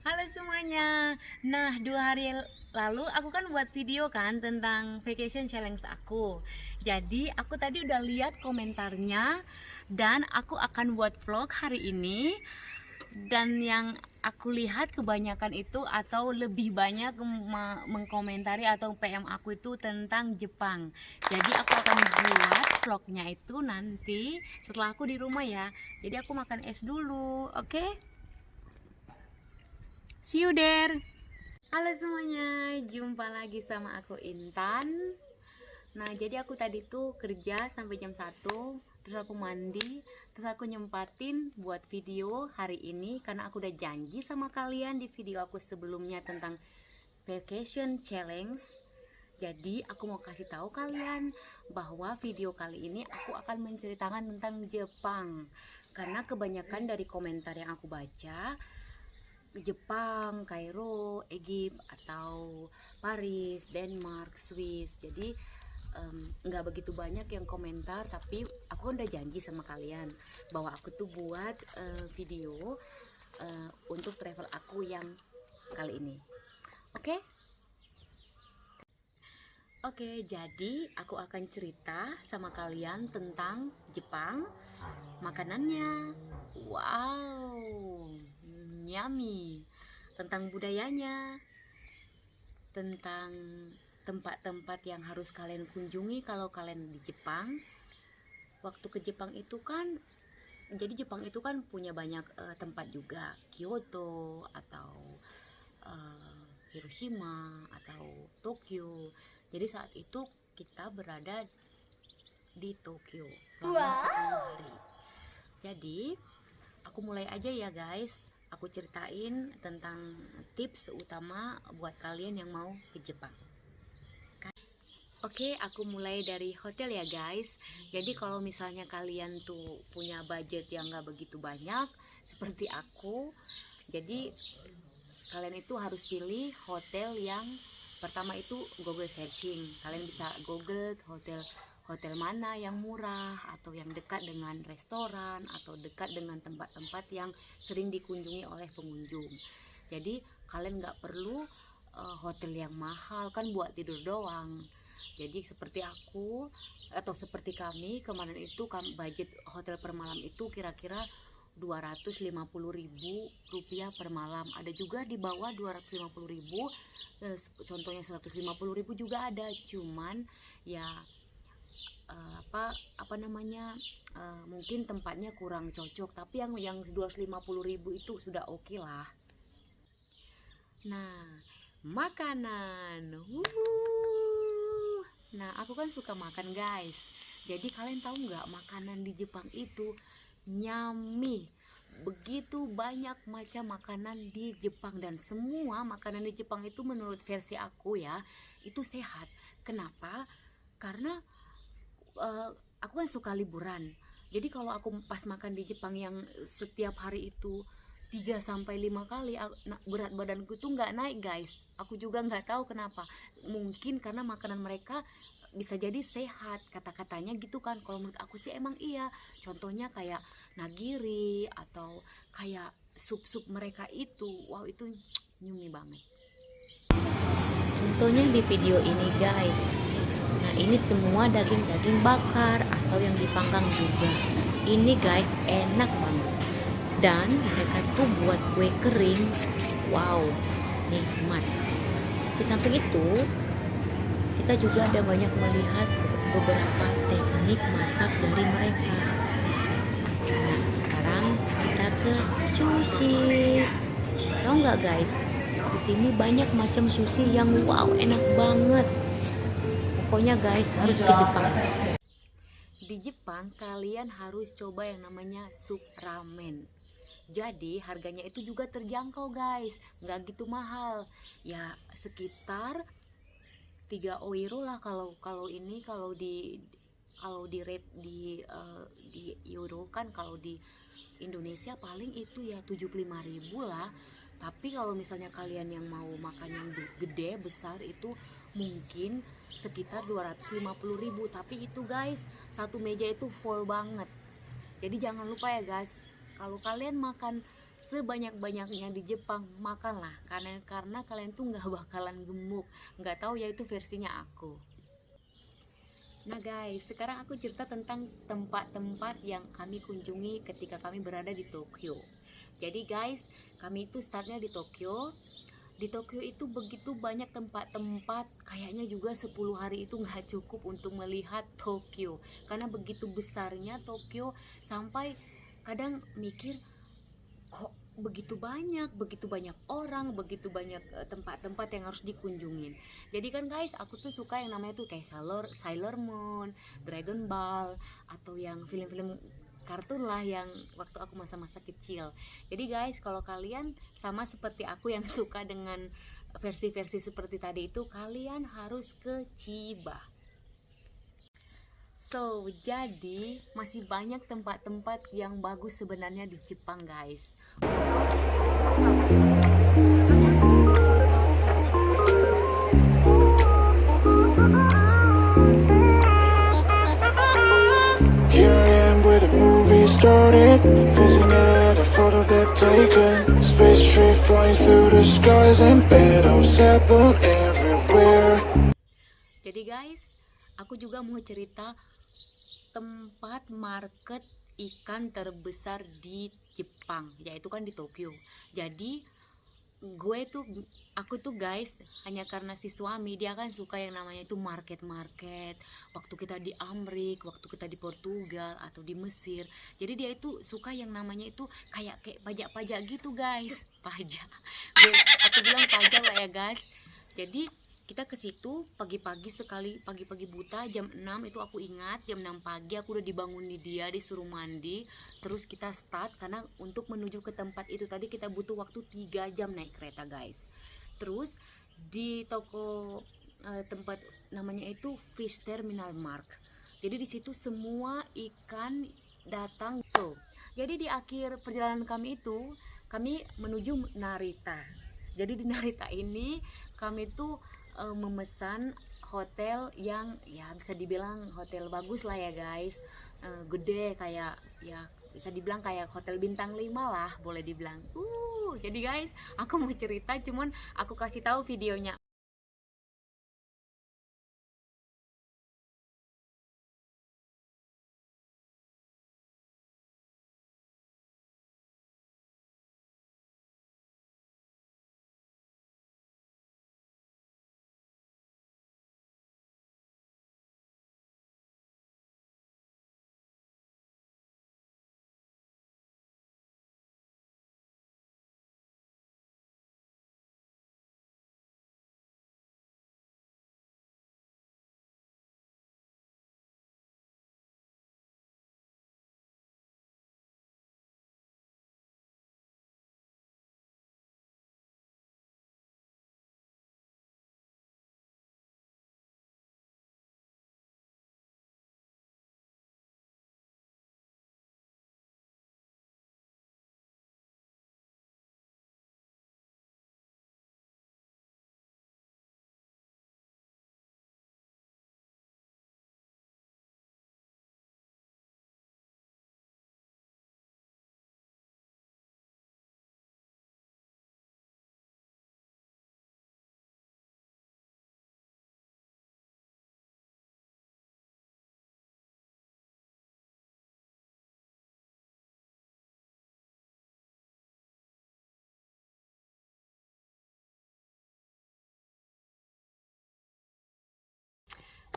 Halo semuanya. Nah, 2 hari lalu aku kan buat video kan tentang vacation challenge aku. Jadi aku tadi udah lihat komentarnya dan aku akan buat vlog hari ini. Dan yang aku lihat kebanyakan itu atau lebih banyak mengkomentari atau PM aku itu tentang Jepang. Jadi aku akan buat vlognya itu nanti setelah aku di rumah ya. Jadi aku makan es dulu, oke? See you there. Halo semuanya, jumpa lagi sama aku Intan. Nah, jadi aku tadi tuh kerja sampai jam 1, terus aku mandi, terus aku nyempatin buat video hari ini karena aku udah janji sama kalian di video aku sebelumnya tentang vacation challenge. Jadi aku mau kasih tahu kalian bahwa video kali ini aku akan menceritakan tentang Jepang. Karena kebanyakan dari komentar yang aku baca, Jepang, Kairo, Egypt atau Paris, Denmark, Swiss. Jadi nggak begitu banyak yang komentar, tapi aku udah janji sama kalian bahwa aku tuh buat video untuk travel aku yang kali ini. Oke? Oke, jadi aku akan cerita sama kalian tentang Jepang, makanannya. Wow, yummy. Tentang budayanya, tentang tempat-tempat yang harus kalian kunjungi kalau kalian di Jepang. Waktu ke Jepang itu kan, jadi Jepang itu kan punya banyak tempat juga, Kyoto atau Hiroshima atau Tokyo. Jadi saat itu kita berada di Tokyo selama 10 hari. Jadi aku mulai aja ya guys. Aku ceritain tentang tips utama buat kalian yang mau ke Jepang. Oke, aku mulai dari hotel ya guys. Jadi kalau misalnya kalian tuh punya budget yang gak begitu banyak seperti aku, jadi kalian itu harus pilih hotel yang pertama itu Google searching. Kalian bisa Google hotel mana yang murah atau yang dekat dengan restoran atau dekat dengan tempat-tempat yang sering dikunjungi oleh pengunjung. Jadi kalian nggak perlu hotel yang mahal kan buat tidur doang. Jadi seperti aku atau seperti kami kemarin itu budget hotel per malam itu kira-kira 250.000 rupiah per malam. Ada juga di bawah 250.000, contohnya 150.000 juga ada. Cuman ya mungkin tempatnya kurang cocok, tapi yang 250.000 itu sudah oke lah. Nah, makanan. Nah, aku kan suka makan guys. Jadi kalian tahu nggak, makanan di Jepang itu yummy. Begitu banyak macam makanan di Jepang, dan semua makanan di Jepang itu menurut versi aku ya, itu sehat. Kenapa? Karena aku kan suka liburan. Jadi kalau aku pas makan di Jepang yang setiap hari itu 3-5 kali, berat badanku tuh nggak naik guys. Aku juga nggak tahu kenapa. Mungkin karena makanan mereka bisa jadi sehat, kata-katanya gitu kan. Kalau menurut aku sih emang iya. Contohnya kayak nagiri atau kayak sup-sup mereka itu, wow, itu nyumi banget. Contohnya di video ini guys. Nah, ini semua daging-daging bakar atau yang dipanggang juga. Ini guys enak banget. Dan mereka tuh buat kue kering, wow, nikmat. Di samping itu kita juga ada banyak melihat beberapa teknik masak dari mereka. Nah, sekarang kita ke sushi. Tahu nggak guys, di sini banyak macam sushi yang wow, enak banget. Pokoknya guys harus ke Jepang. Di Jepang kalian harus coba yang namanya sup ramen. Jadi harganya itu juga terjangkau guys, nggak gitu mahal. Ya sekitar 3 euro lah kalau di rate di euro kan. Kalau di Indonesia paling itu ya 75.000 lah. Tapi kalau misalnya kalian yang mau makan yang gede besar itu mungkin sekitar 250.000. Tapi itu guys, satu meja itu full banget. Jadi jangan lupa ya guys, kalau kalian makan sebanyak-banyaknya di Jepang, makanlah karena kalian tuh nggak bakalan gemuk. Nggak tahu ya, itu versinya aku. Nah guys, sekarang aku cerita tentang tempat-tempat yang kami kunjungi ketika kami berada di Tokyo. Jadi guys, kami itu startnya di Tokyo. Di Tokyo itu begitu banyak tempat-tempat, kayaknya juga 10 hari itu nggak cukup untuk melihat Tokyo. Karena begitu besarnya Tokyo, sampai kadang mikir, kok begitu banyak orang, begitu banyak tempat-tempat yang harus dikunjungin. Jadi kan guys, aku tuh suka yang namanya tuh kayak Sailor Moon, Dragon Ball, atau yang film-film kartun lah yang waktu aku masa-masa kecil. Jadi guys, kalau kalian sama seperti aku yang suka dengan versi-versi seperti tadi itu, kalian harus ke Chiba. So, jadi masih banyak tempat-tempat yang bagus sebenarnya di Jepang guys. Started fizzing at a photo they've taken. Space tree flying through the skies and battles happen everywhere. Jadi guys, aku juga mau cerita tempat market ikan terbesar di Jepang, yaitu kan di Tokyo. Jadi aku tuh guys, hanya karena si suami, dia kan suka yang namanya itu market. Waktu kita di Amerika, waktu kita di Portugal atau di Mesir, jadi dia itu suka yang namanya itu kayak pajak gitu guys. Pajak, aku bilang pajak lah ya guys. Jadi kita ke situ pagi-pagi sekali, pagi-pagi buta jam 6 itu aku ingat, jam 6 pagi aku udah dibangunin dia, disuruh mandi, terus kita start karena untuk menuju ke tempat itu tadi kita butuh waktu 3 jam naik kereta guys. Terus di toko tempat namanya itu Fish Terminal Mark. Jadi di situ semua ikan datang. So, jadi di akhir perjalanan kami itu kami menuju Narita. Jadi di Narita ini kami tuh memesan hotel yang ya bisa dibilang hotel bagus lah ya guys, gede, kayak ya bisa dibilang kayak hotel bintang 5 lah boleh dibilang. Jadi guys, aku mau cerita, cuman aku kasih tahu videonya.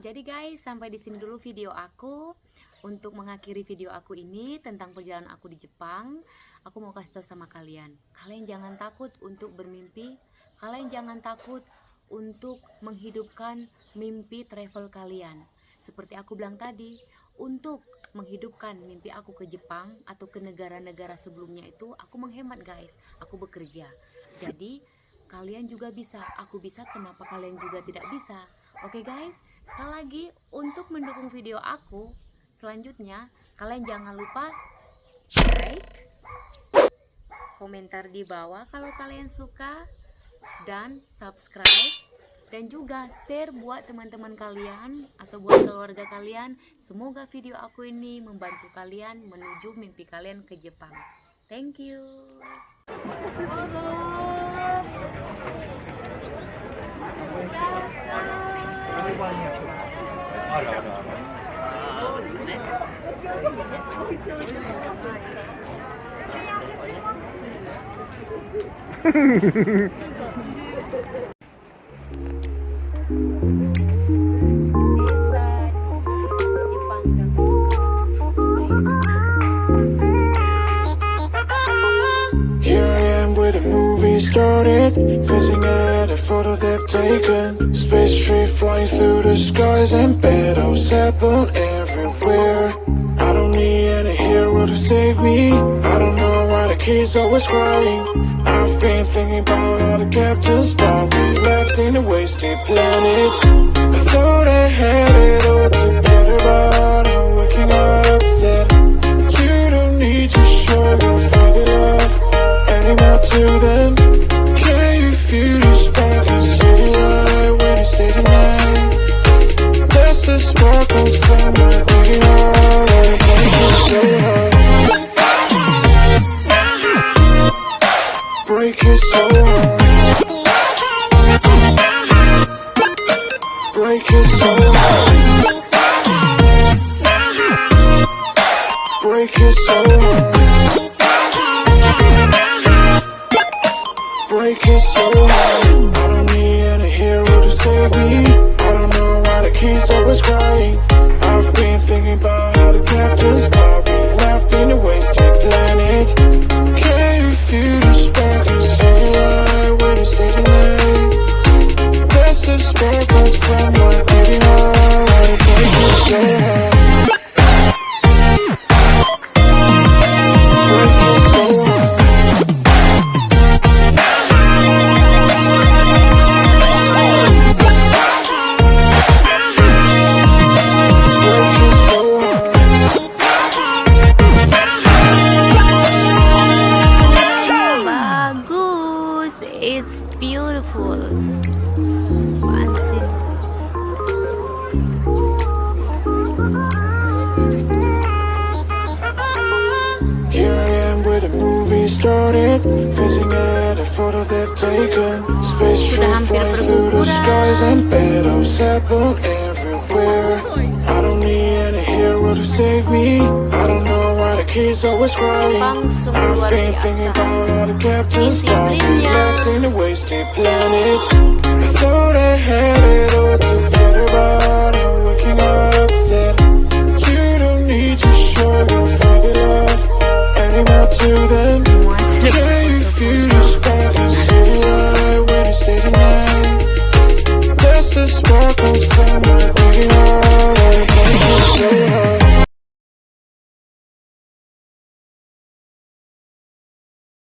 Jadi guys, sampai di sini dulu video aku. Untuk mengakhiri video aku ini tentang perjalanan aku di Jepang, aku mau kasih tahu sama kalian, kalian jangan takut untuk bermimpi. Kalian jangan takut untuk menghidupkan mimpi travel kalian. Seperti aku bilang tadi, untuk menghidupkan mimpi aku ke Jepang atau ke negara-negara sebelumnya itu, aku menghemat guys, aku bekerja. Jadi kalian juga bisa, aku bisa, kenapa kalian juga tidak bisa? Oke guys, sekali lagi untuk mendukung video aku selanjutnya, kalian jangan lupa like, komentar di bawah kalau kalian suka, dan subscribe, dan juga share buat teman-teman kalian atau buat keluarga kalian. Semoga video aku ini membantu kalian menuju mimpi kalian ke Jepang. Thank you. Here I am where the movie started, facing at a photo they've taken. Space tree flying through the skies and battles happen everywhere. I don't need any hero to save me. I don't know why the kids always crying. I've been thinking about all the captains, but we left in a wasted planet. I thought I had it all together, but I'm waking up sad. You don't need to show your fairy love anymore to them. Can you feel the spark in city light when you stay the night? That's the sparkles from my beating heart, and it makes me so hard. Break it so hard. Break it so hard. Break it so hard. Break it so hard. I don't need any hero to save me. I don't know why the kids always crying. I've been thinking about how the captains got me left in a wasted planet. Can you feel the spark in city light when you stay the night? That's the sparkles from my beating heart, and it makes me so hard. Break it so hard. Bagus, it's beautiful. Pansin. Here I am where the movie started, facing at a photo they've taken. Space train flying through the skies and battles happen everywhere. I don't need any hero to save me. I don't know why the kids always crying. I've been thinking about all the captains, but we left in a wasted planet. I thought I had it all together, but I'm waking up sad. You don't need to show your fairy love anymore to them. Can you feel the spark in city light when you stay the night? That's the sparkles from my beating heart, and it makes me so